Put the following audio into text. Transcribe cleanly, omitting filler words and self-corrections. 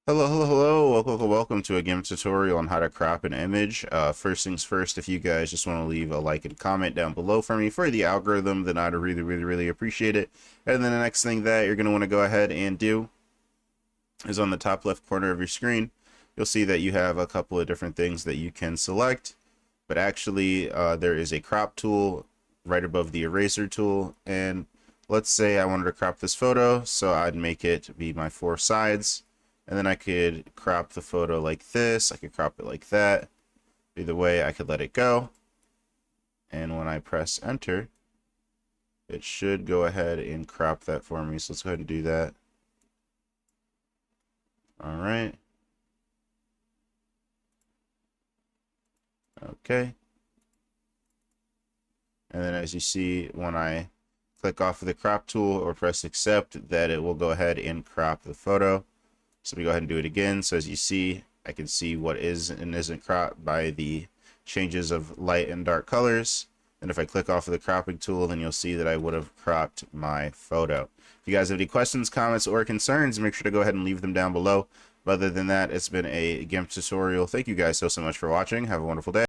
Hello. Welcome to a GIMP tutorial on how to crop an image. First things first, if you guys just want to leave a like and comment down below for me for the algorithm, then I'd really appreciate it. And then the next thing that you're going to want to go ahead and do is on the top left corner of your screen, you'll see that you have a couple of different things that you can select, but actually there is a crop tool right above the eraser tool. And let's say I wanted to crop this photo, so I'd make it be my 4 sides. And then I could crop the photo like this. I could crop it like that. Either way, I could let it go. And when I press enter, it should go ahead and crop that for me. So let's go ahead and do that. All right. Okay. And then as you see, when I click off of the crop tool or press accept, that it will go ahead and crop the photo. So we go ahead and do it again. So as you see, I can see what is and isn't cropped by the changes of light and dark colors. And if I click off of the cropping tool, then you'll see that I would have cropped my photo. If you guys have any questions, comments, or concerns, make sure to go ahead and leave them down below. But other than that, it's been a GIMP tutorial. Thank you guys so much for watching. Have a wonderful day.